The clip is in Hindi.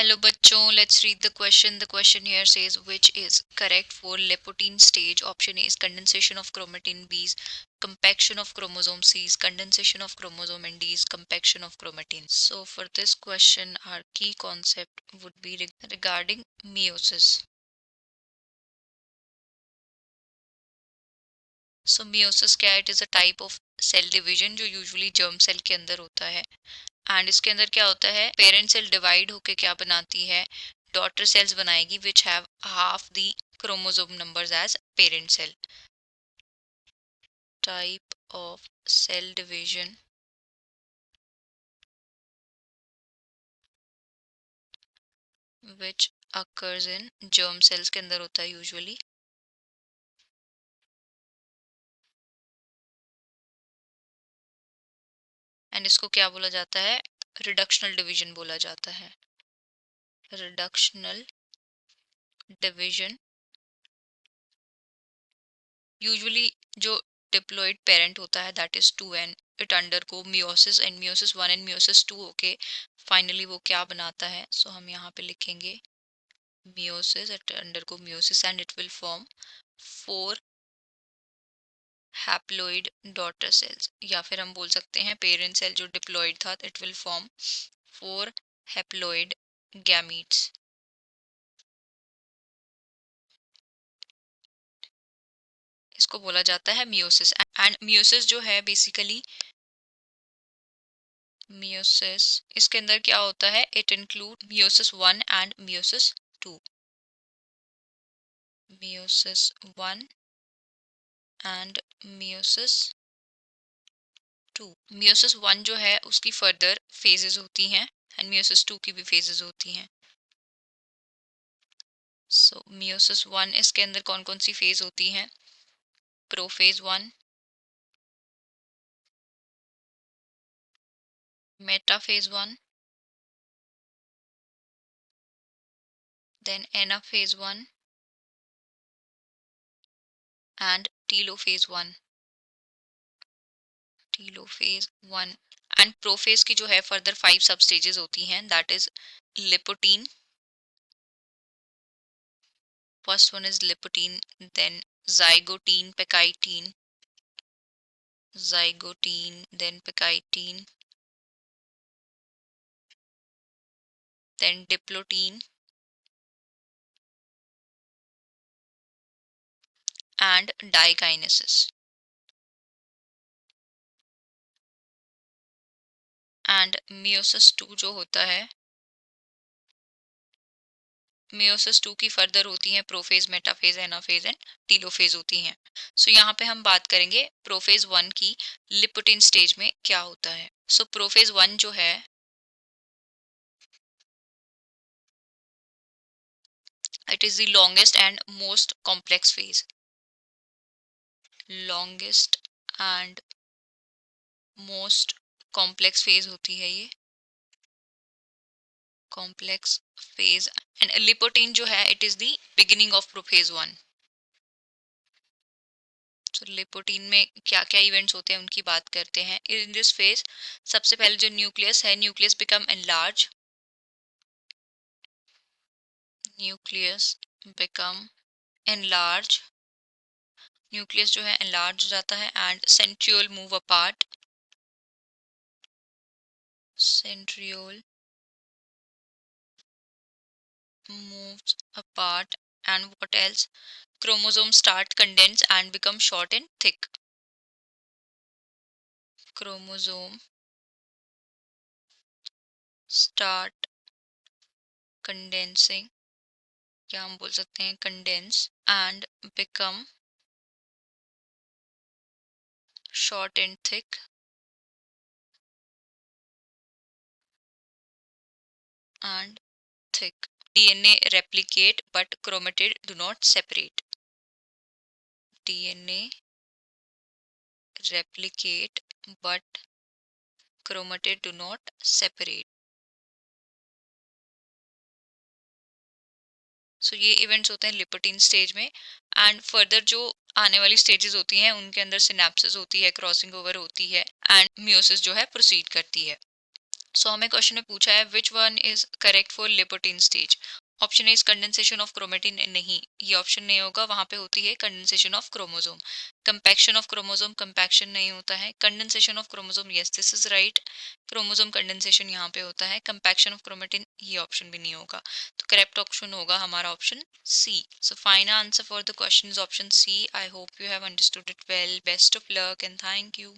Hello बच्चों, let's read the question. The question here says which is correct for Lipotine stage. Option A is condensation of chromatin, B is compaction of chromosome, C is condensation of chromosome, and D is compaction of chromatin. So for this question, our key concept would be regarding meiosis. So meiosis क्या है? It is a type of cell division जो usually germ cell के अंदर होता है. एंड इसके अंदर क्या होता है, पेरेंट सेल डिवाइड होके क्या बनाती है, डॉटर सेल्स बनाएगी which have half the chromosome numbers as parent cell. Type of cell division which occurs in germ cells के अंदर होता है यूजुअली. एंड इसको क्या बोला जाता है, रिडक्शनल डिवीजन बोला जाता है. रिडक्शनल डिवीजन यूजुअली जो डिप्लॉइड पेरेंट होता है that is 2n, it undergo meiosis and meiosis 1 and meiosis 2 होके फाइनली वो क्या बनाता है. सो हम यहाँ पे लिखेंगे meiosis, it undergo meiosis and it will form 4 haploid daughter cells. या फिर हम बोल सकते हैं पेरेंट सेल जो डिप्लॉइड था it will form 4 haploid gametes. इसको बोला जाता है meiosis. एंड meiosis जो है बेसिकली meiosis इसके अंदर क्या होता है, it include meiosis 1 and meiosis 2. meiosis 1 and meiosis 2. meiosis 1 जो है उसकी फर्दर फेजेस होती हैं एंड meiosis 2 की भी फेजेस होती हैं. सो meiosis 1 इसके अंदर कौन कौन सी फेज होती हैं, prophase 1, metaphase 1, then anaphase 1 and telophase 1. Telophase 1 and prophase की जो है फर्दर 5 सब स्टेजेस होती हैं that is leptotene. First one is leptotene, then zygotein, pectine, zygotein, then pectine, then diplotin and dikinesis. And meiosis 2 जो होता है, meiosis 2 की फर्दर होती हैं prophase, metaphase, anaphase and telophase होती हैं. सो यहाँ पे हम बात करेंगे प्रोफेज 1 की, लिपोटिन स्टेज में क्या होता है. सो प्रोफेज 1 जो है it is the longest and most complex phase. longest and most complex phase होती है ये, complex phase. and लिपोटीन जो है it is the beginning of prophase 1. so लिपोटीन में क्या क्या इवेंट्स होते हैं उनकी बात करते हैं. in this phase सबसे पहले जो न्यूक्लियस है, nucleus become enlarge, nucleus become enlarge, nucleus जो है enlarge हो जाता है and centriole move apart, centriole moves apart. And what else, chromosomes start condense and become short and thick. chromosome start condensing, क्या हम बोल सकते हैं condense and become short and thick. and thick. DNA replicate but chromatid do not separate. DNA replicate but chromatid do not separate. सो ये इवेंट्स होते हैं लिपोटीन स्टेज में. एंड फर्दर जो आने वाली स्टेजेस होती हैं उनके अंदर सिनेप्सिस होती है, क्रॉसिंग ओवर होती है एंड मियोसिस जो है प्रोसीड करती है. सो हमें क्वेश्चन में पूछा है which one is correct for leptotene stage. Option A is condensation of chromatin, नहीं ये ऑप्शन नहीं होगा, वहां पे होती है condensation of chromosome. Compaction of chromosome, compaction नहीं होता है। Condensation of chromosome, yes this is right, chromosome condensation यहाँ पे होता है। कंपैक्शन ऑफ क्रोमेटिन, ये ऑप्शन भी नहीं होगा, तो करेक्ट ऑप्शन होगा हमारा option C. So final answer for the question is option C. I hope you have understood it well, best of luck and thank you.